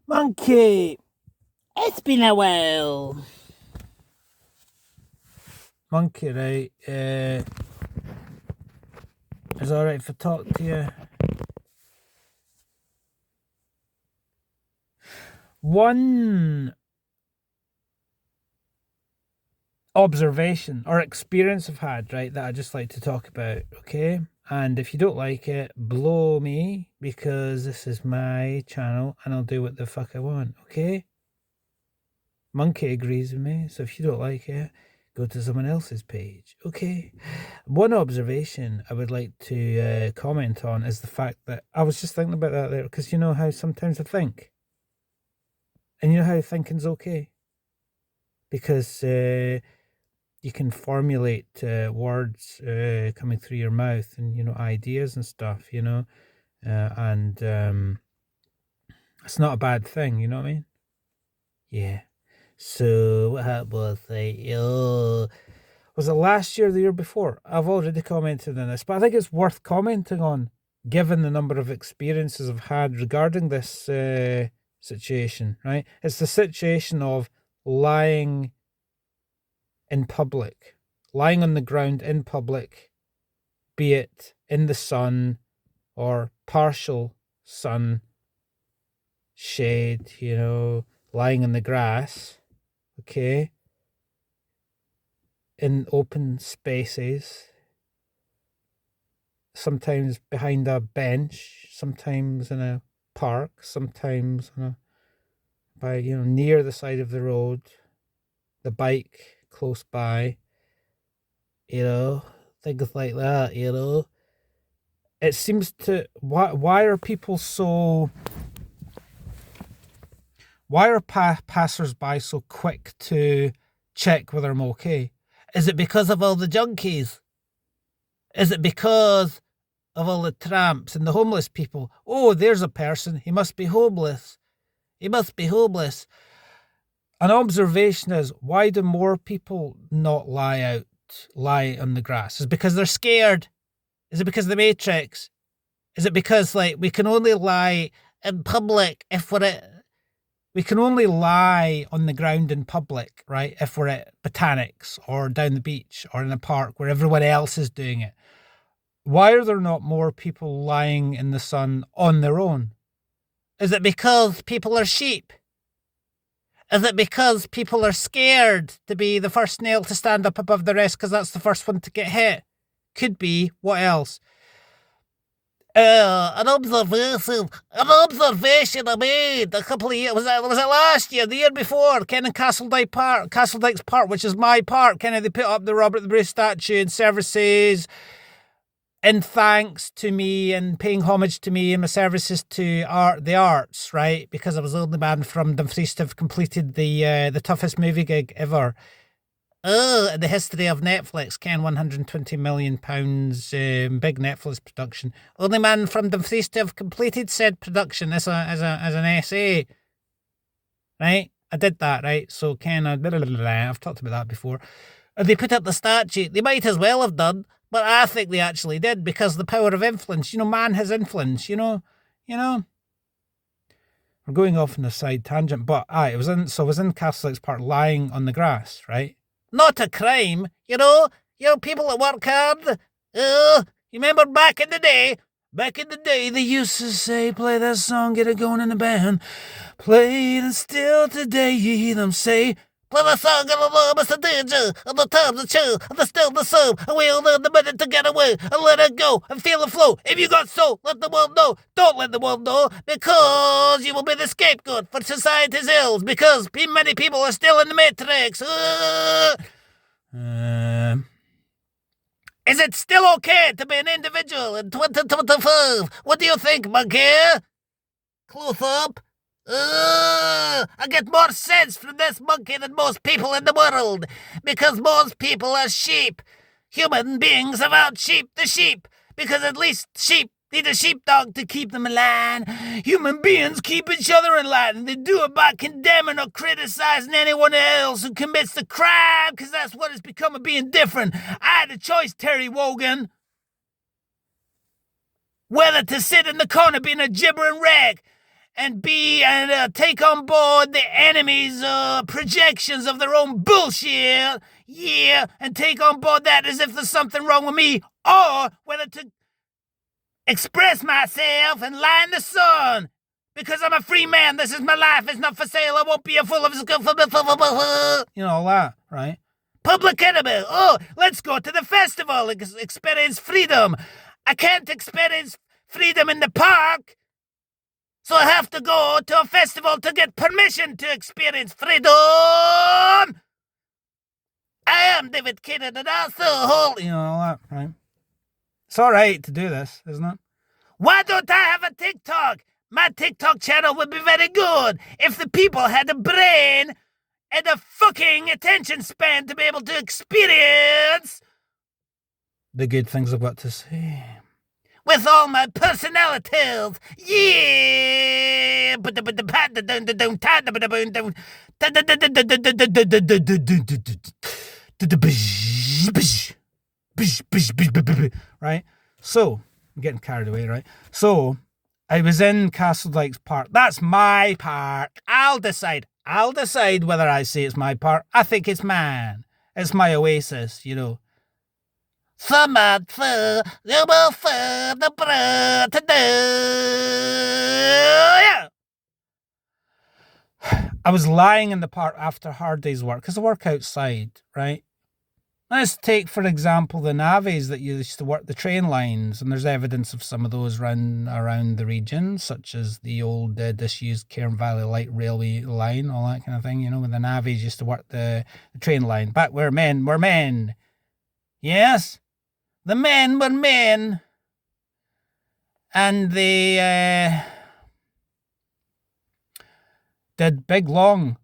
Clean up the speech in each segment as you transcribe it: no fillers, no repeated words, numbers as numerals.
Monkey, it's been a while. Monkey, right? Is it alright if I talk to you? One observation or experience I've had, right, that I just like to talk about, okay? And if you don't like it, blow me, because this is my channel and I'll do what the fuck I want, okay? Monkey agrees with me, so if you don't like it, go to someone else's page, okay? One observation I would like to comment on is the fact that I was just thinking about that there, because you know how sometimes I think, and you know how thinking's okay, because you can formulate words coming through your mouth, and you know, ideas and stuff, you know, and it's not a bad thing, you know what I mean? Yeah. So what happened was, like, was it last year or the year before? I've already commented on this, but I think it's worth commenting on, given the number of experiences I've had regarding this situation, right? It's the situation of lying in public, lying on the ground in public, be it in the sun or partial sun, shade, you know, lying in the grass, okay, in open spaces, sometimes behind a bench, sometimes in a park, sometimes by, you know, near the side of the road, the bike close by, you know, things like that, you know. It seems to, why are people so, why are passers-by so quick to check whether I'm okay? Is it because of all the junkies? Is it because of all the tramps and the homeless people? Oh, there's a person. He must be homeless. He must be homeless. An observation is, why do more people not lie on the grass? Is it because they're scared? Is it because of the Matrix? Is it because, like, we can only lie in public if we're at, we can only lie on the ground in public, right, if we're at botanics or down the beach or in a park where everyone else is doing it? Why are there not more people lying in the sun on their own? Is it because people are sheep? Is it because people are scared to be the first nail to stand up above the rest because that's the first one to get hit? Could be. What else? An observation I made a couple of years, was it last year, the year before, Ken, in Castledike's Park, which is my park, Ken, they put up the Robert the Bruce statue and services in thanks to me and paying homage to me and my services to the arts, right? Because I was the only man from Dumfries to have completed the toughest movie gig ever. In the history of Netflix, Ken, £120 million, big Netflix production. Only man from Dumfries to have completed said production as an essay. Right? I did that, right? So Ken, I've talked about that before. They put up the statue. They might as well have done, but I think they actually did, because the power of influence. You know, man has influence, you know. We're going off on a side tangent, but I was in Castledike's Park lying on the grass, right? Not a crime, you know. You know, people that work hard. You remember back in the day, they used to say, play that song, get it going in the band. Play it, and still today you hear them say, play the song, and the love is the danger, and the time's the chill, and the still the soul, and we'll learn the minute to get away, and let it go, and feel the flow. If you got soul, let the world know. Don't let the world know, because you will be the scapegoat for society's ills, because many people are still in the Matrix. Is it still okay to be an individual in 2025? What do you think, monkey? Close up. I get more sense from this monkey than most people in the world, because most people are sheep. Human beings have out sheep the sheep, because at least sheep need a sheepdog to keep them in line. Human beings keep each other in line, and they do it by condemning or criticizing anyone else who commits the crime, because that's what it's become of being different. I had a choice, Terry Wogan, whether to sit in the corner being a gibbering wreck and take on board the enemy's projections of their own bullshit. Yeah, and take on board that as if there's something wrong with me, or whether to express myself and lie in the sun. Because I'm a free man. This is my life. It's not for sale. I won't be a fool of you know, all that, right? Public enemy. Oh, let's go to the festival. Experience freedom. I can't experience freedom in the park, so I have to go to a festival to get permission to experience freedom. I am David Keenan, and that's the whole, you know, all that, right? It's all right to do this, isn't it? Why don't I have a TikTok? My TikTok channel would be very good if the people had a brain and a fucking attention span to be able to experience the good things I've got to say. With all my personalities. Yeah. Right? So, I'm getting carried away, right? So, I was in Castledykes Park. That's my park. I'll decide whether I say it's my park. I think it's mine. It's my oasis, you know. Yeah. I was lying in the park after a hard day's work because I work outside, right? Let's take, for example, the navvies that used to work the train lines, and there's evidence of some of those around the region, such as the old disused Cairn Valley Light Railway line, all that kind of thing, you know, when the navvies used to work the train line. Back where men were men. Yes, the men were men. And they did big, long,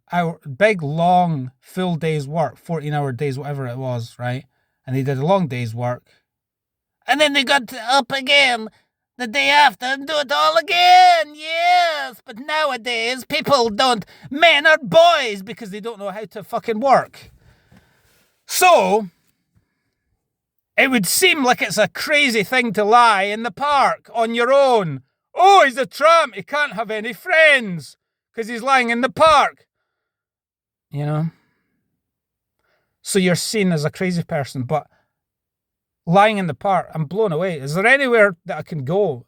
full day's work, 14-hour days, whatever it was, right? And they did a long day's work. And then they got up again the day after and do it all again. Yes, but nowadays men are boys because they don't know how to fucking work. So, it would seem like it's a crazy thing to lie in the park on your own. Oh, he's a tramp. He can't have any friends because he's lying in the park. You know? So you're seen as a crazy person, but lying in the park, I'm blown away. Is there anywhere that I can go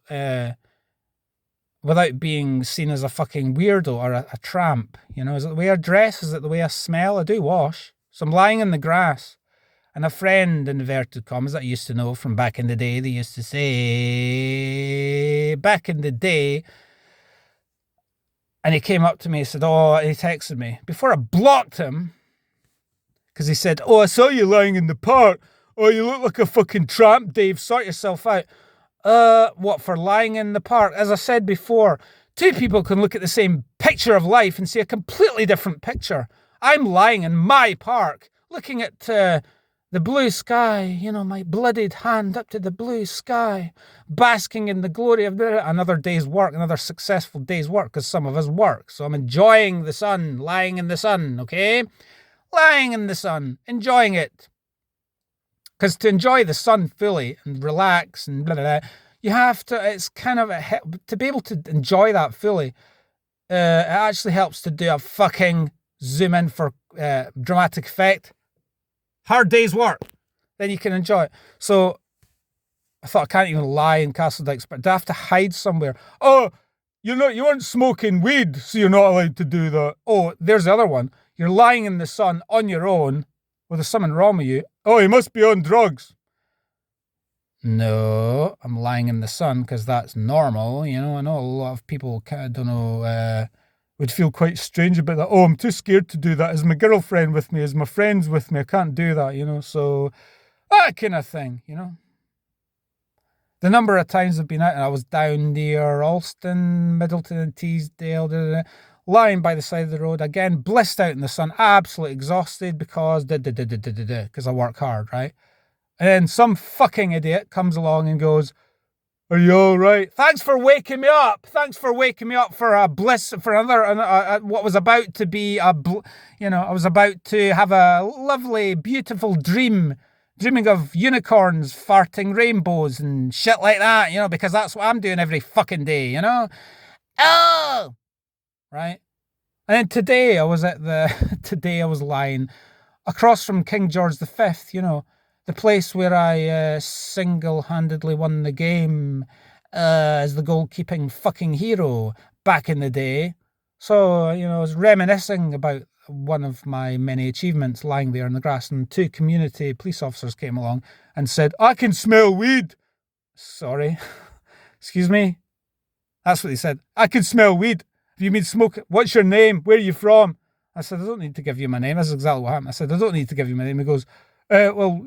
without being seen as a fucking weirdo or a tramp? You know, is it the way I dress? Is it the way I smell? I do wash. So I'm lying in the grass. And a friend, in inverted commas, that I used to know from back in the day, they used to say, back in the day, and he came up to me and said, he texted me, before I blocked him, because he said, I saw you lying in the park. Oh, you look like a fucking tramp, Dave, sort yourself out. What, for lying in the park? As I said before, two people can look at the same picture of life and see a completely different picture. I'm lying in my park, looking at the blue sky, you know, my bloodied hand up to the blue sky, basking in the glory of another day's work, another successful day's work, because some of us work. So I'm enjoying the sun, lying in the sun, okay? Lying in the sun, enjoying it. Because to enjoy the sun fully and relax and blah, blah, blah, you have to, it's kind of, to be able to enjoy that fully, it actually helps to do a fucking zoom in for dramatic effect. Hard day's work, then you can enjoy it. So I thought, I can't even lie in Castledykes, but do I have to hide somewhere? Oh, you weren't smoking weed, so you're not allowed to do that. Oh, there's the other one. You're lying in the sun on your own. Well, there's something wrong with you. Oh, you must be on drugs. No, I'm lying in the sun because that's normal. You know, I know a lot of people would feel quite strange about that. Oh, I'm too scared to do that. Is my girlfriend with me? Is my friends with me? I can't do that, you know. So that kind of thing, you know. The number of times I've been out, and I was down near Alston, Middleton and Teesdale, lying by the side of the road, again, blissed out in the sun, absolutely exhausted because I work hard, right? And then some fucking idiot comes along and goes, are you all right? Thanks for waking me up. Thanks for waking me up for a bliss, for another, what was about to be I was about to have a lovely, beautiful dreaming of unicorns farting rainbows and shit like that, you know, because that's what I'm doing every fucking day, you know? Oh! Right? And then today I was today I was lying across from King George V, the place where I single-handedly won the game as the goalkeeping fucking hero back in the day. So, I was reminiscing about one of my many achievements lying there in the grass, and two community police officers came along and said, "I can smell weed." Sorry. Excuse me? That's what they said. "I can smell weed. Have you been smoking? What's your name? Where are you from?" I said, "I don't need to give you my name." That's exactly what happened. I said, "I don't need to give you my name." He goes, "Well,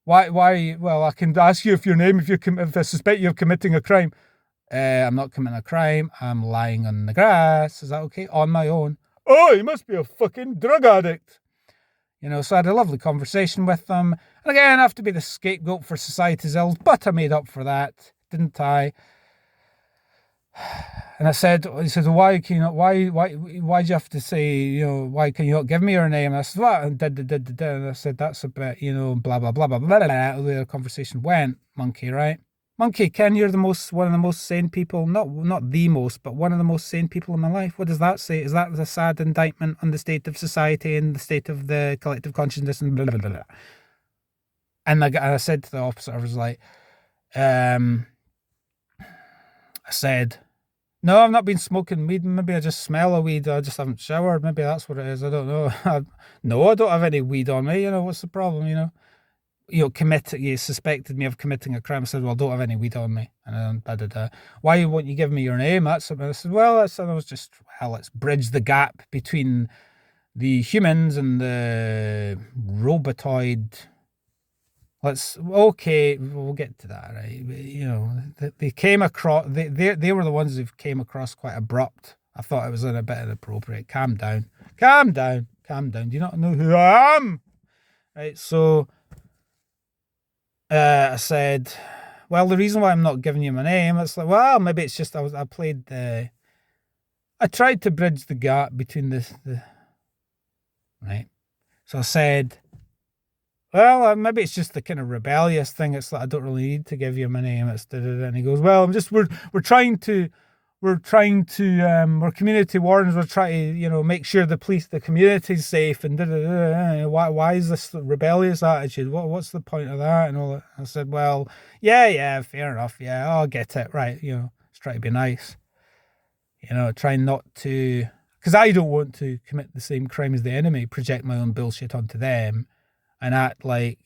why? Well, I can ask you if your name, if I suspect you're committing a crime." "I'm not committing a crime. I'm lying on the grass. Is that okay?" "On my own." "Oh, you must be a fucking drug addict." So I had a lovely conversation with them. And again, I have to be the scapegoat for society's ills, but I made up for that, didn't I? And he said, "Why can you not, why do you have to say, why can you not give me your name?" And I said, "What?" And I said, "That's a bit, blah, blah, blah, blah, blah, blah." The conversation went, monkey, right? Monkey, Ken, you're one of the most sane people, not the most, but one of the most sane people in my life. What does that say? Is that a sad indictment on the state of society and the state of the collective consciousness and blah, blah, blah, blah. And I said to the officer, I was like, I said, "No, I've not been smoking weed. Maybe I just smell a weed. I just haven't showered. Maybe that's what it is. I don't know." "No, I don't have any weed on me. What's the problem? You suspected me of committing a crime." I said, "Well, I don't have any weed on me." And then, "Why won't you give me your name?" I said, "Well, let's bridge the gap between the humans and the robotoid. We'll get to that, right? They came across, they were the ones who came across quite abrupt. I thought it was a bit inappropriate. Calm down. Calm down. Calm down. Do you not know who I am?" Right, so I said, "Well, the reason why I'm not giving you my name," it's like, well, maybe it's just I tried to bridge the gap between right? So I said, "Well, maybe it's just the kind of rebellious thing. It's like, I don't really need to give you my name." And he goes, "Well, we're trying to, we're community wardens. We're trying to, make sure the community's safe and Why is this rebellious attitude? What's the point of that?" And all that. I said, "Well, yeah, fair enough. Yeah, I'll get it. Right. Let's try to be nice. Try not to, because I don't want to commit the same crime as the enemy, project my own bullshit onto them and act like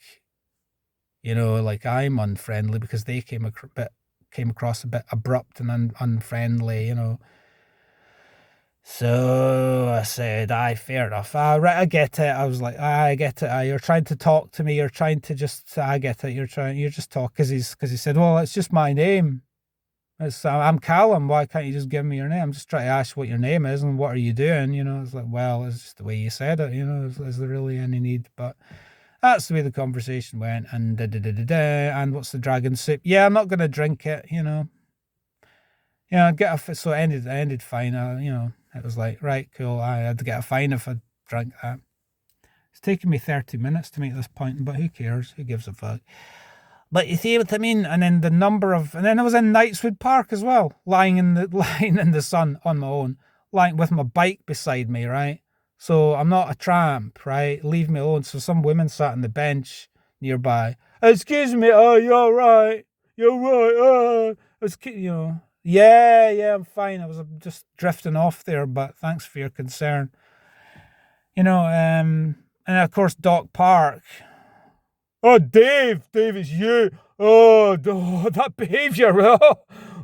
I'm unfriendly because they came across a bit abrupt and unfriendly. So I said, "Aye, fair enough. Right, I get it." I was like, "I get it. You're trying to talk to me. You're trying to just, I get it. You're just talking," because he said, "Well, it's just my name. I'm Callum. Why can't you just give me your name? I'm just trying to ask what your name is and what are you doing?" It's like, well, it's just the way you said it. Is there really any need? But that's the way the conversation went. And and what's the dragon soup? Yeah, I'm not going to drink it. So it ended fine. It was like, right, cool. I had to get a fine if I drank that. It's taken me 30 minutes to make this point, but who cares? Who gives a fuck? But you see what I mean? And then and then I was in Knightswood Park as well, lying in the sun on my own, lying with my bike beside me, right? So I'm not a tramp, right? Leave me alone. So some women sat on the bench nearby. "Excuse me, you're right. You're right. Yeah, I'm fine. I was just drifting off there, but thanks for your concern. And of course, Dock Park. "Oh, Dave, it's you. Oh, that behaviour.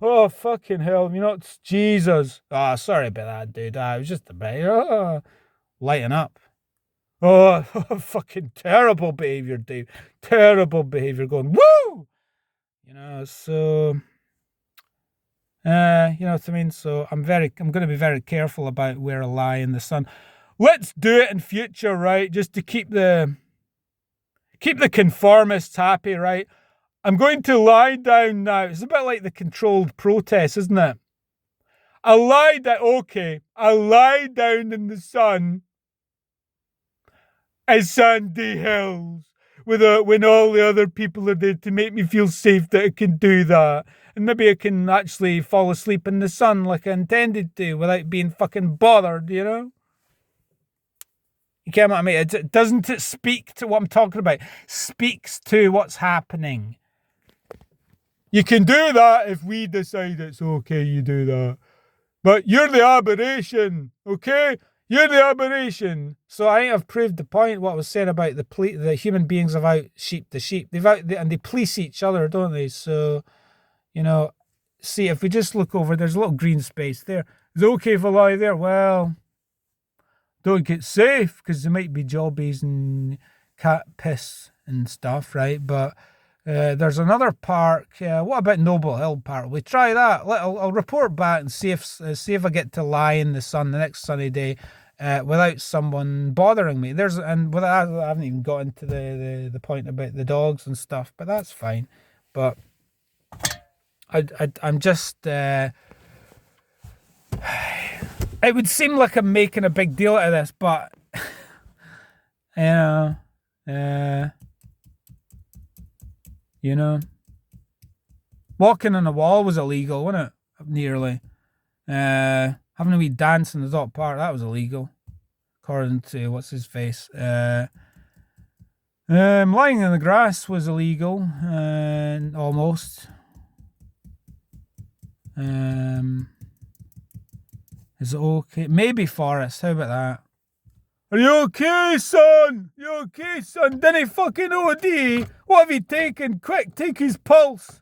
Oh, fucking hell. It's Jesus. Oh, sorry about that, dude. It was just a bit, lighten up. Oh, fucking terrible behaviour, Dave. Terrible behaviour going, woo! So, you know what I mean? So I'm going to be very careful about where I lie in the sun. Let's do it in future, right? Just to keep the conformists happy, right? I'm going to lie down now. It's a bit like the controlled protest, isn't it? I lie down in the sun at Sandy Hills when all the other people are there to make me feel safe that I can do that. and maybe I can actually fall asleep in the sun like I intended to without being fucking bothered, you know? You can't what I mean? Doesn't it speak to what I'm talking about? Speaks to what's happening. You can do that if we decide it's okay, you do that. But you're the aberration, okay? You're the aberration. So I think I've proved the point, what I was saying about the human beings have out sheep the sheep. And they police each other, don't they? So, you know, see, if we just look over, there's a little green space there. Is it okay if I lie there? Well, don't get safe, because there might be jobbies and cat piss and stuff, right? But there's another park. What about Noble Hill Park? We try that. I'll report back and see if I get to lie in the sun the next sunny day without someone bothering me. I haven't even got into the point about the dogs and stuff, but that's fine. But I'm just. It would seem like I'm making a big deal out of this, but you know, walking on a wall was illegal, wasn't it? Nearly. Having a wee dance in the dog park, that was illegal, according to what's his face. Lying in the grass was illegal, almost. Is it okay? Maybe Forest. How about that? Are you okay, son? You okay, son? Didn't he fucking OD? What have you taken? Quick, take his pulse.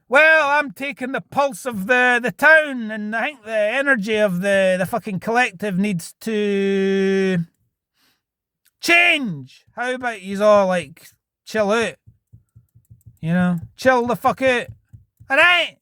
Well, I'm taking the pulse of the town, and I think the energy of the fucking collective needs to change. How about he's all like, chill out? You know? Chill the fuck out. Alright?